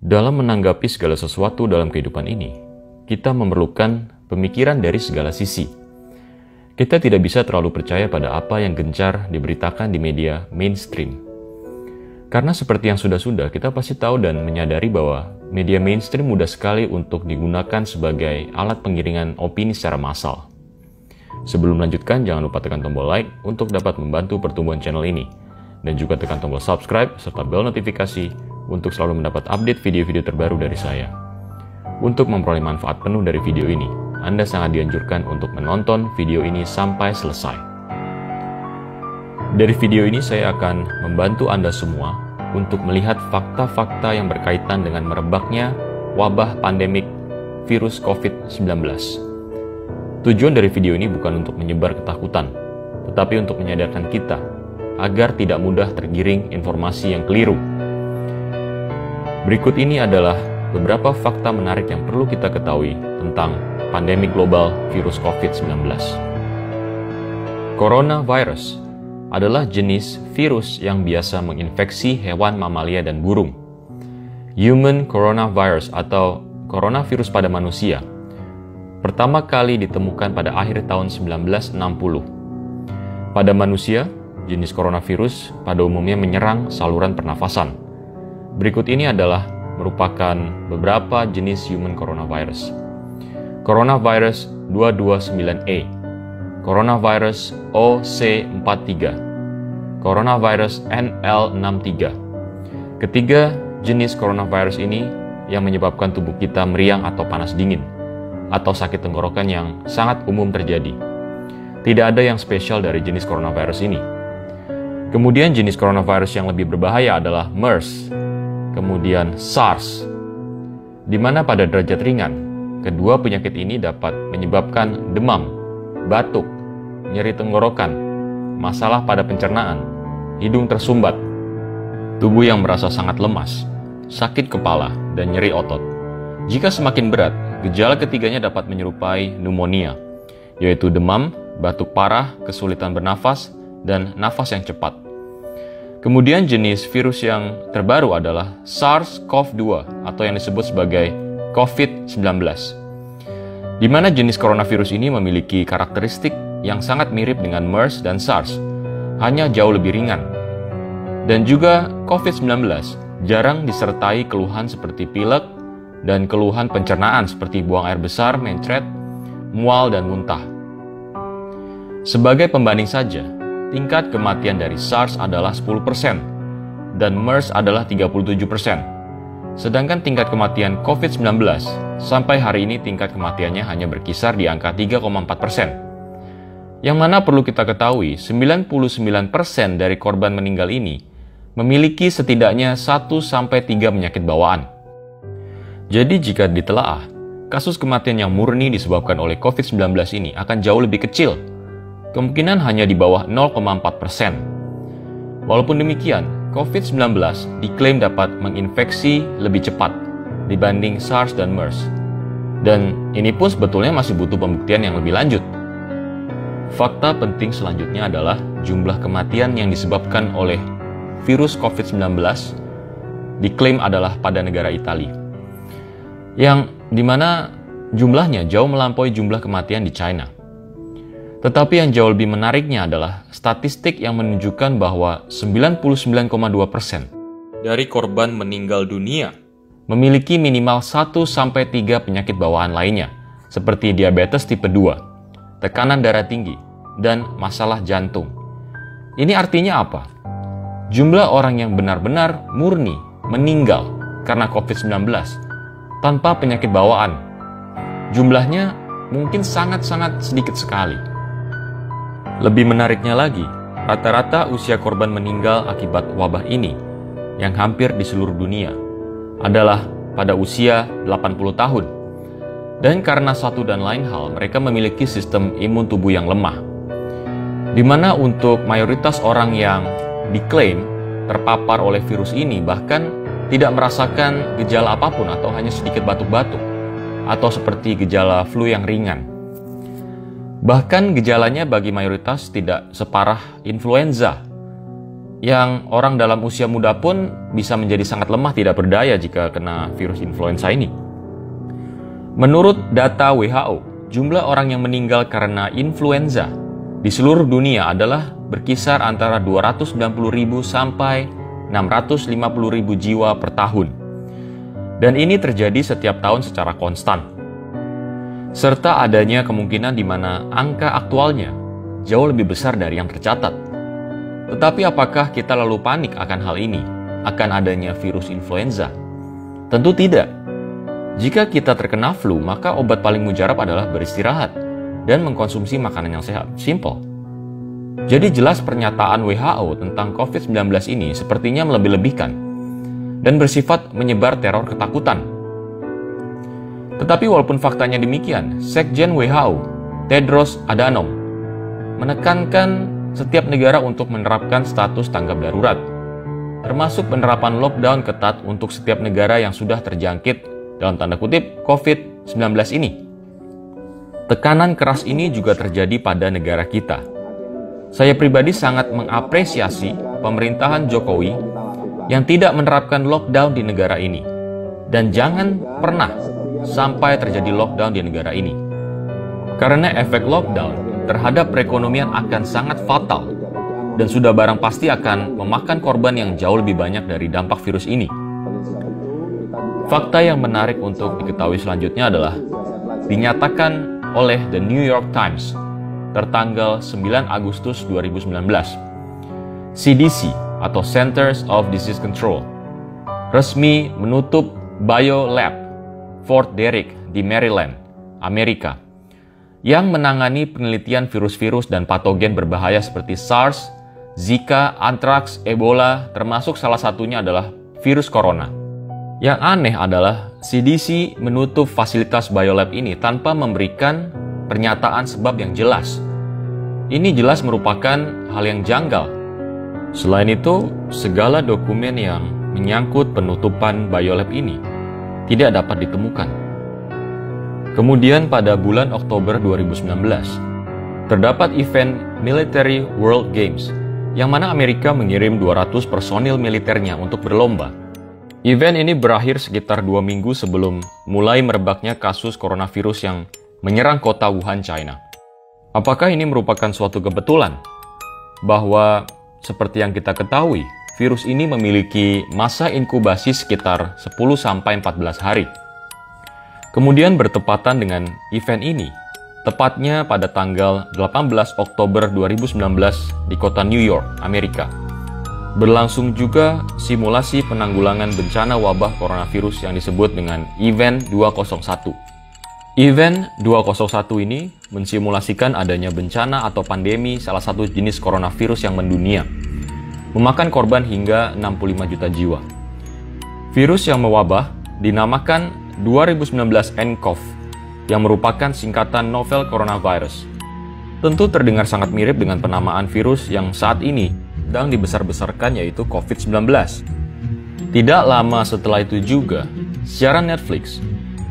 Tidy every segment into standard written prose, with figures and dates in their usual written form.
Dalam menanggapi segala sesuatu dalam kehidupan ini, kita memerlukan pemikiran dari segala sisi. Kita tidak bisa terlalu percaya pada apa yang gencar diberitakan di media mainstream. Karena seperti yang sudah-sudah, kita pasti tahu dan menyadari bahwa media mainstream mudah sekali untuk digunakan sebagai alat pengiringan opini secara massal. Sebelum melanjutkan, jangan lupa tekan tombol like untuk dapat membantu pertumbuhan channel ini. Dan juga tekan tombol subscribe serta bel notifikasi untuk selalu mendapat update video-video terbaru dari saya. Untuk memperoleh manfaat penuh dari video ini, Anda sangat dianjurkan untuk menonton video ini sampai selesai. Dari video ini saya akan membantu Anda semua untuk melihat fakta-fakta yang berkaitan dengan merebaknya wabah pandemik virus COVID-19. Tujuan dari video ini bukan untuk menyebar ketakutan, tetapi untuk menyadarkan kita agar tidak mudah tergiring informasi yang keliru. Berikut ini adalah beberapa fakta menarik yang perlu kita ketahui tentang pandemi global virus COVID-19. Coronavirus adalah jenis virus yang biasa menginfeksi hewan mamalia dan burung. Human coronavirus atau coronavirus pada manusia pertama kali ditemukan pada akhir tahun 1960. Pada manusia, jenis coronavirus pada umumnya menyerang saluran pernafasan. Berikut ini adalah merupakan beberapa jenis human coronavirus. Coronavirus 229A, Coronavirus OC43, Coronavirus NL63. Ketiga jenis coronavirus ini yang menyebabkan tubuh kita meriang atau panas dingin, atau sakit tenggorokan yang sangat umum terjadi. Tidak ada yang spesial dari jenis coronavirus ini. Kemudian jenis coronavirus yang lebih berbahaya adalah MERS, kemudian SARS, di mana pada derajat ringan, kedua penyakit ini dapat menyebabkan demam, batuk, nyeri tenggorokan, masalah pada pencernaan, hidung tersumbat, tubuh yang merasa sangat lemas, sakit kepala, dan nyeri otot. Jika semakin berat, gejala ketiganya dapat menyerupai pneumonia, yaitu demam, batuk parah, kesulitan bernafas, dan nafas yang cepat. Kemudian jenis virus yang terbaru adalah SARS-CoV-2 atau yang disebut sebagai COVID-19, di mana jenis coronavirus ini memiliki karakteristik yang sangat mirip dengan MERS dan SARS, hanya jauh lebih ringan. Dan juga COVID-19 jarang disertai keluhan seperti pilek dan keluhan pencernaan seperti buang air besar, mencret, mual, dan muntah. Sebagai pembanding saja, tingkat kematian dari SARS adalah 10% dan MERS adalah 37%. Sedangkan tingkat kematian COVID-19 sampai hari ini tingkat kematiannya hanya berkisar di angka 3,4%. Yang mana perlu kita ketahui, 99% dari korban meninggal ini memiliki setidaknya 1-3 penyakit bawaan. Jadi jika ditelaah, kasus kematian yang murni disebabkan oleh COVID-19 ini akan jauh lebih kecil, kemungkinan hanya di bawah 0,4%. Walaupun demikian, COVID-19 diklaim dapat menginfeksi lebih cepat dibanding SARS dan MERS. Dan ini pun sebetulnya masih butuh pembuktian yang lebih lanjut. Fakta penting selanjutnya adalah jumlah kematian yang disebabkan oleh virus COVID-19 diklaim adalah pada negara Italia, yang dimana jumlahnya jauh melampaui jumlah kematian di China. Tetapi yang jauh lebih menariknya adalah statistik yang menunjukkan bahwa 99,2% dari korban meninggal dunia memiliki minimal 1-3 penyakit bawaan lainnya, seperti diabetes tipe 2, tekanan darah tinggi, dan masalah jantung. Ini artinya apa? Jumlah orang yang benar-benar murni meninggal karena COVID-19 tanpa penyakit bawaan, jumlahnya mungkin sangat-sangat sedikit sekali. Lebih menariknya lagi, rata-rata usia korban meninggal akibat wabah ini yang hampir di seluruh dunia adalah pada usia 80 tahun. Dan karena satu dan lain hal, mereka memiliki sistem imun tubuh yang lemah, di mana untuk mayoritas orang yang diklaim terpapar oleh virus ini bahkan tidak merasakan gejala apapun atau hanya sedikit batuk-batuk atau seperti gejala flu yang ringan. Bahkan gejalanya bagi mayoritas tidak separah influenza yang orang dalam usia muda pun bisa menjadi sangat lemah tidak berdaya jika kena virus influenza ini. Menurut data WHO, jumlah orang yang meninggal karena influenza di seluruh dunia adalah berkisar antara 290.000 sampai 650.000 jiwa per tahun. Dan ini terjadi setiap tahun secara konstan. Serta adanya kemungkinan di mana angka aktualnya jauh lebih besar dari yang tercatat. Tetapi apakah kita lalu panik akan hal ini? Akan adanya virus influenza? Tentu tidak. Jika kita terkena flu, maka obat paling mujarab adalah beristirahat dan mengkonsumsi makanan yang sehat. Simple. Jadi jelas pernyataan WHO tentang COVID-19 ini sepertinya melebih-lebihkan dan bersifat menyebar teror ketakutan. Tetapi walaupun faktanya demikian, Sekjen WHO, Tedros Adhanom, menekankan setiap negara untuk menerapkan status tanggap darurat, termasuk penerapan lockdown ketat untuk setiap negara yang sudah terjangkit dalam tanda kutip COVID-19 ini. Tekanan keras ini juga terjadi pada negara kita. Saya pribadi sangat mengapresiasi pemerintahan Jokowi yang tidak menerapkan lockdown di negara ini. Dan jangan pernah sampai terjadi lockdown di negara ini. Karena efek lockdown terhadap perekonomian akan sangat fatal dan sudah barang pasti akan memakan korban yang jauh lebih banyak dari dampak virus ini. Fakta yang menarik untuk diketahui selanjutnya adalah dinyatakan oleh The New York Times tertanggal 9 Agustus 2019. CDC atau Centers of Disease Control resmi menutup biolab Fort Detrick di Maryland, Amerika, yang menangani penelitian virus-virus dan patogen berbahaya seperti SARS, Zika, antraks, Ebola, termasuk salah satunya adalah virus corona. Yang aneh adalah CDC menutup fasilitas biolab ini tanpa memberikan pernyataan sebab yang jelas. Ini jelas merupakan hal yang janggal. Selain itu, segala dokumen yang menyangkut penutupan biolab ini tidak dapat ditemukan. Kemudian pada bulan Oktober 2019, terdapat event Military World Games, yang mana Amerika mengirim 200 personil militernya untuk berlomba. Event ini berakhir sekitar 2 minggu sebelum mulai merebaknya kasus coronavirus yang menyerang kota Wuhan, China. Apakah ini merupakan suatu kebetulan? Bahwa seperti yang kita ketahui, virus ini memiliki masa inkubasi sekitar 10-14 hari. Kemudian bertepatan dengan event ini, tepatnya pada tanggal 18 Oktober 2019 di kota New York, Amerika. Berlangsung juga simulasi penanggulangan bencana wabah coronavirus yang disebut dengan Event 201. Event 201 ini mensimulasikan adanya bencana atau pandemi salah satu jenis coronavirus yang mendunia, memakan korban hingga 65 juta jiwa. Virus yang mewabah dinamakan 2019 nCoV, yang merupakan singkatan novel coronavirus. Tentu terdengar sangat mirip dengan penamaan virus yang saat ini sedang dibesar-besarkan, yaitu COVID-19. Tidak lama setelah itu juga, siaran Netflix,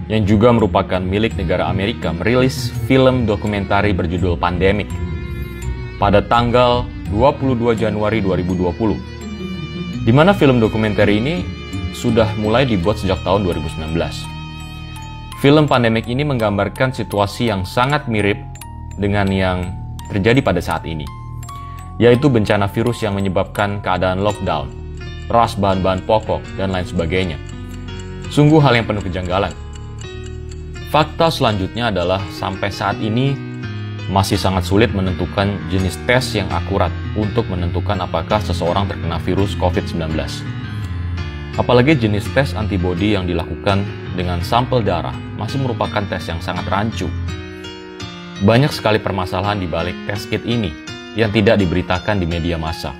yang juga merupakan milik negara Amerika, merilis film dokumentari berjudul Pandemic pada tanggal 22 Januari 2020, di mana film dokumenter ini sudah mulai dibuat sejak tahun 2019. Film Pandemic ini menggambarkan situasi yang sangat mirip dengan yang terjadi pada saat ini, yaitu bencana virus yang menyebabkan keadaan lockdown, ras bahan-bahan pokok, dan lain sebagainya. Sungguh hal yang penuh kejanggalan. Fakta selanjutnya adalah sampai saat ini masih sangat sulit menentukan jenis tes yang akurat untuk menentukan apakah seseorang terkena virus COVID-19. Apalagi jenis tes antibodi yang dilakukan dengan sampel darah masih merupakan tes yang sangat rancu. Banyak sekali permasalahan di balik tes kit ini yang tidak diberitakan di media massa.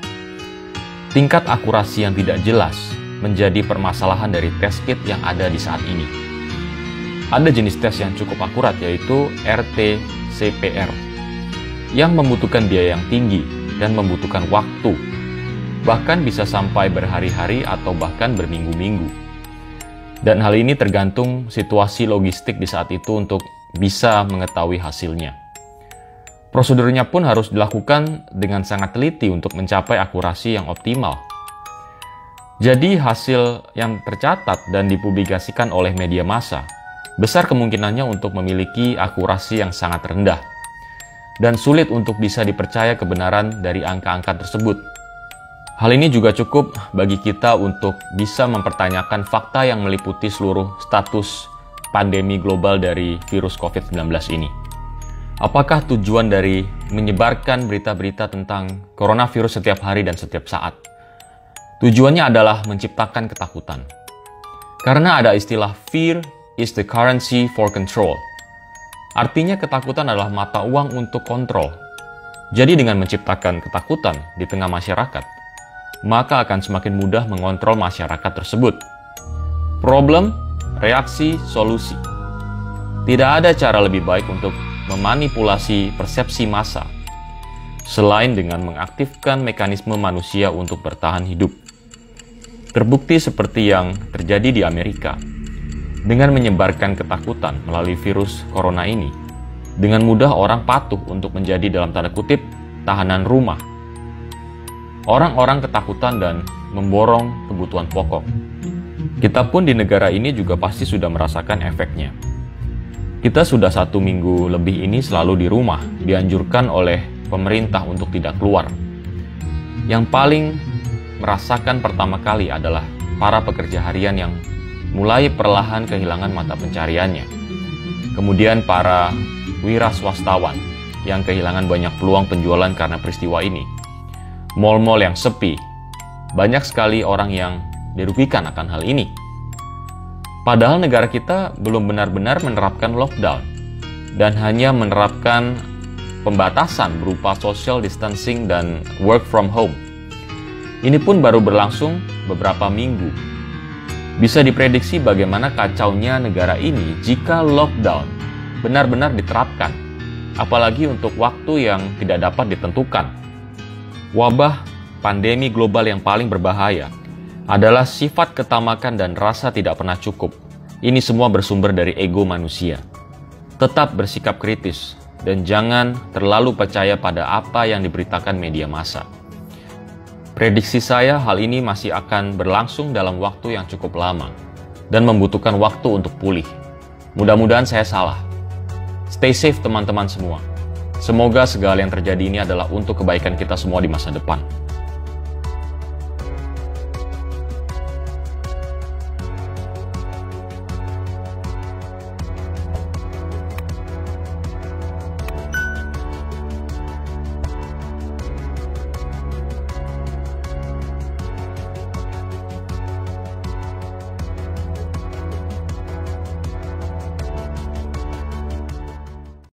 Tingkat akurasi yang tidak jelas menjadi permasalahan dari tes kit yang ada di saat ini. Ada jenis tes yang cukup akurat, yaitu RT-PCR, yang membutuhkan biaya yang tinggi dan membutuhkan waktu, bahkan bisa sampai berhari-hari atau bahkan berminggu-minggu. Dan hal ini tergantung situasi logistik di saat itu untuk bisa mengetahui hasilnya. Prosedurnya pun harus dilakukan dengan sangat teliti untuk mencapai akurasi yang optimal. Jadi hasil yang tercatat dan dipublikasikan oleh media massa besar kemungkinannya untuk memiliki akurasi yang sangat rendah dan sulit untuk bisa dipercaya kebenaran dari angka-angka tersebut. Hal ini juga cukup bagi kita untuk bisa mempertanyakan fakta yang meliputi seluruh status pandemi global dari virus COVID-19 ini. Apakah tujuan dari menyebarkan berita-berita tentang coronavirus setiap hari dan setiap saat? Tujuannya adalah menciptakan ketakutan. Karena ada istilah fear is the currency for control. Artinya ketakutan adalah mata uang untuk kontrol. Jadi dengan menciptakan ketakutan di tengah masyarakat, maka akan semakin mudah mengontrol masyarakat tersebut. Problem, reaksi, solusi. Tidak ada cara lebih baik untuk memanipulasi persepsi massa selain dengan mengaktifkan mekanisme manusia untuk bertahan hidup. Terbukti seperti yang terjadi di Amerika. Dengan menyebarkan ketakutan melalui virus corona ini, dengan mudah orang patuh untuk menjadi dalam tanda kutip tahanan rumah. Orang-orang ketakutan dan memborong kebutuhan pokok. Kita pun di negara ini juga pasti sudah merasakan efeknya. Kita sudah 1 minggu lebih ini selalu di rumah, dianjurkan oleh pemerintah untuk tidak keluar. Yang paling merasakan pertama kali adalah para pekerja harian yang mulai perlahan kehilangan mata pencariannya. Kemudian para wira swastawan yang kehilangan banyak peluang penjualan karena peristiwa ini. Mal-mal yang sepi, banyak sekali orang yang dirugikan akan hal ini. Padahal negara kita belum benar-benar menerapkan lockdown dan hanya menerapkan pembatasan berupa social distancing dan work from home. Ini pun baru berlangsung beberapa minggu. Bisa diprediksi bagaimana kacaunya negara ini jika lockdown benar-benar diterapkan, apalagi untuk waktu yang tidak dapat ditentukan. Wabah pandemi global yang paling berbahaya adalah sifat ketamakan dan rasa tidak pernah cukup. Ini semua bersumber dari ego manusia. Tetap bersikap kritis dan jangan terlalu percaya pada apa yang diberitakan media massa. Prediksi saya hal ini masih akan berlangsung dalam waktu yang cukup lama dan membutuhkan waktu untuk pulih. Mudah-mudahan saya salah. Stay safe teman-teman semua. Semoga segala yang terjadi ini adalah untuk kebaikan kita semua di masa depan.